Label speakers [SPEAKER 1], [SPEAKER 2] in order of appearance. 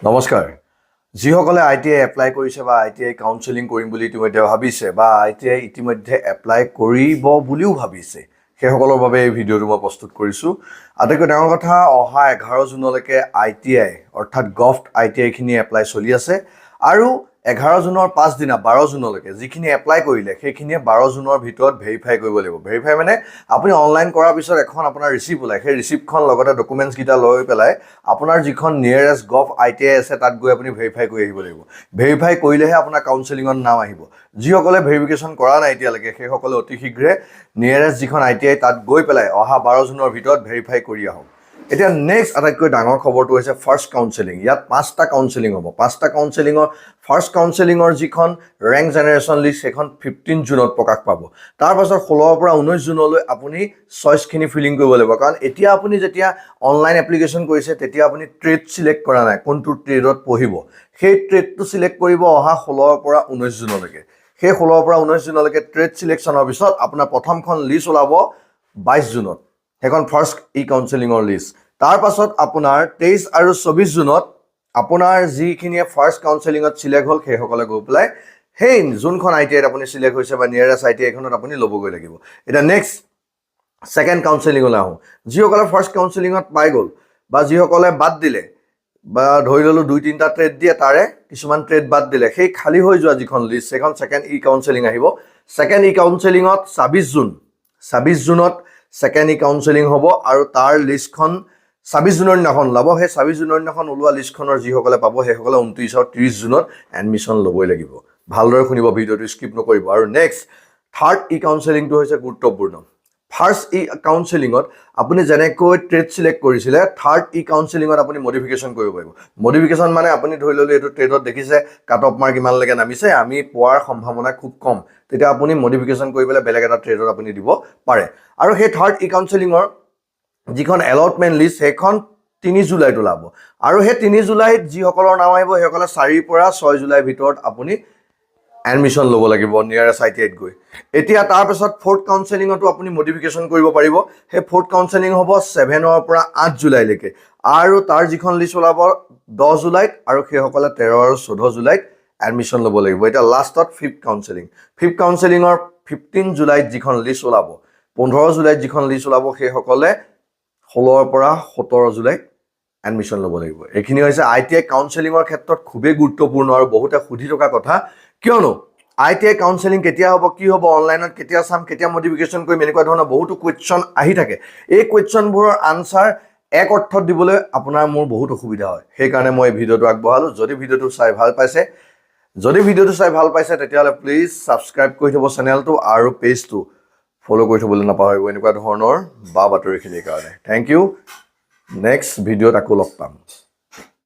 [SPEAKER 1] নমস্কাৰ যিসকলে ITI apply কৰিছে বা আইটিআই কাউন্সেলিং কৰিম বুলি ইতিমধ্যে ভাবিছে বা আইটিআই ইতিমধ্যে এপ্লাই কৰিব বুলিও ভাবিছে সেইসকলৰ বাবে এই ভিডিঅ'টো মই প্ৰস্তুত কৰিছোঁ আটাইতকৈ ডাঙৰ কথা অহা 11 জুনলৈকে আইটিআই অৰ্থাৎ গভট আইটিআই খিনি এপ্লাই চলি আছে আৰু 11 জুনৰ 5 দিনা 12 জুনলৈকে যিখিনি এপ্লাই কৰিলে সেইখিনিয়ে 12 জুনৰ ভিতৰত ভেৰিফাই কৰিব লাগিব ভেৰিফাই মানে আপুনি অনলাইন কৰাৰ পিছত এখন আপোনাৰ ৰিসিপ্ট ওলাই সেই ৰিসিপ্টখন লগতে ডকুমেন্টছ কিটা লৈ পেলাই আপোনাৰ যিখন নিয়াৰেষ্ট গভ আইটিআই আছে তাত গৈ আপুনি ভেৰিফাই কৰি আহিব লাগিব ভেৰিফাই কৰিলেহে আপোনাৰ কাউন্সেলিঙৰ নাম আহিব যিসকলে ভেৰিফিকেশ্যন কৰা নাই এতিয়ালৈকে সেইসকলে অতি শীঘ্ৰে নিয়াৰেষ্ট যিখন আইটিআই তাত গৈ পেলাই অহা 12 জুনৰ ভিতৰত ভেৰিফাই কৰি আহক এতিয়া নেক্সট আটাইতকৈ ডাঙৰ খবৰটো হৈছে ফাৰ্ষ্ট কাউন্সেলিং ইয়াত 5টা কাউন্সেলিং হ'ব 5টা কাউন্সেলিঙৰ ফাৰ্ষ্ট কাউন্সেলিঙৰ যিখন ৰেংক জেনাৰেশ্যন লিষ্ট সেইখন 15 জুনত প্ৰকাশ পাব তাৰ পাছত 16 পৰা 19 জুনলৈ আপুনি চইচখিনি ফিলিং কৰিব লাগিব কাৰণ এতিয়া আপুনি যেতিয়া অনলাইন এপ্লিকেশ্যন কৰিছে তেতিয়া আপুনি ট্ৰেড সিলেক্ট কৰা নাই কোনটো ট্ৰেডত পঢ়িব সেই ট্ৰেডটো সিলেক্ট কৰিব অহা 16 পৰা 19 জুনলৈকে সেই 16 পৰা 19 জুনলৈকে ট্ৰেড সিলেকশ্যনৰ পিছত আপোনাৰ প্ৰথমখন লিষ্ট ওলাব 22 জুনত এখন ফাৰ্ষ্ট ই কাউন্সেলিঙৰ লিষ্ট তাৰ পাছত আপোনাৰ 23 আৰু 24 জুনত আপোনাৰ যিখিনিয়ে ফাৰ্ষ্ট কাউন্সেলিঙত সিলেক্ট হ'ল সেইসকলে গৈ পেলাই সেই যোনখন আইটিআইত আপুনি সিলেক্ট হৈছে বা নিয়াৰেষ্ট আইটিআইখনত আপুনি ল'বগৈ লাগিব এটা নেক্সট সেকেন্ড কাউন্সেলিঙলৈ আহোঁ যিসকলে ফাৰ্ষ্ট কাউন্সেলিঙত পাই গ'ল বা যিসকলে বাদ দিলে বা ধৰি ললো 2-3টা ট্ৰেড দিয়ে তাৰে কিছুমান ট্ৰেড বাদ দিলে সেই খালি হৈ যোৱা যিখন লিষ্ট সেইখন সেকেন্ড ই কাউন্সেলিং আহিব সেকেন্ড ই কাউন্সেলিঙত 26 জুনত সেকেন্ড ই কাউন্সেলিং হ'ব আৰু তাৰ লিষ্টখন 26 জুনৰ দিনাখন ওলাব সেই 26 জুনৰ দিনাখন ওলোৱা লিষ্টখনৰ যিসকলে পাব সেইসকলে 29 আৰু 30 জুনত এডমিশ্যন ল'বই লাগিব ভালদৰে শুনিব ভিডিঅ'টো স্কিপ নকৰিব আৰু নেক্সট থাৰ্ড ই কাউন্সেলিংটো হৈছে গুৰুত্বপূৰ্ণ ফাৰ্ষ্ট ই কাউন্সেলিঙত আপুনি যেনেকৈ ট্ৰেড সিলেক্ট কৰিছিলে থাৰ্ড ই কাউন্সেলিঙত আপুনি মডিফিকেশ্যন কৰিব পাৰিব মডিফিকেশ্যন মানে আপুনি ধৰি ললো এইটো ট্ৰেডত দেখিছে কাট অফ মাৰ্ক ইমানলৈকে নামিছে আমি পোৱাৰ সম্ভাৱনা খুব কম তেতিয়া আপুনি মডিফিকেশ্যন কৰি পেলাই বেলেগ এটা ট্ৰেডত আপুনি দিব পাৰে আৰু সেই থাৰ্ড ই কাউন্সেলিঙৰ যিখন এলটমেন্ট লিষ্ট সেইখন 3 জুলাইত ওলাব আৰু সেই 3 জুলাইত যিসকলৰ নাম আহিব সেইসকলে 4 পৰা 6 জুলাইৰ ভিতৰত আপুনি এডমিশ্যন ল'ব লাগিব নিয়াৰেষ্ট আইটিআইত গৈ এতিয়া তাৰ পিছত ফৰ্থ কাউন্সেলিঙতো আপুনি মডিফিকেশ্যন কৰিব পাৰিব সেই ফৰ্থ কাউন্সেলিং হ'ব 7 পৰা 8 জুলাইলৈকে আৰু তাৰ যিখন লিষ্ট ওলাব 10 জুলাইত আৰু সেইসকলে 13 আৰু 14 জুলাইত এডমিশ্যন ল'ব লাগিব এটা লাষ্টত ফিফথ কাউন্সেলিঙৰ 15 জুলাইত যিখন লিষ্ট ওলাব 15 জুলাইত যিখন লিষ্ট ওলাব সেইসকলে 16 পৰা 17 জুলাইত এডমিশ্যন ল'ব লাগিব এইখিনি হৈছে আইটিআই কাউন্সেলিঙৰ ক্ষেত্ৰত খুবেই গুৰুত্বপূৰ্ণ আৰু বহুতে সুধি থকা কথা কিয়নো আইটিআই কাউন্সেলিং কেতিয়া হ'ব কি হ'ব অনলাইনত কেতিয়া চাম কেতিয়া মডিফিকেশ্যন কৰিম এনেকুৱা ধৰণৰ বহুতো কুৱেশ্যন আহি থাকে এই কুৱেশ্যনবোৰৰ আনসাৰ এক অৰ্থত দিবলৈ আপোনাৰ মোৰ বহুত অসুবিধা হয় সেইকাৰণে মই ভিডিঅ'টো আগবঢ়ালো যদি ভিডিঅ'টো চাই ভাল পাইছে তেতিয়াহ'লে প্লিজ ছাবস্ক্ৰাইব কৰি থব চেনেলটো আৰু পেজটো ফলো কৰি থবলৈ নাপাহৰিব এনেকুৱা ধৰণৰ বা বাতৰিখিনিৰ কাৰণে থেংক ইউ নেক্সট ভিডিঅ'ত আকৌ লগ পাম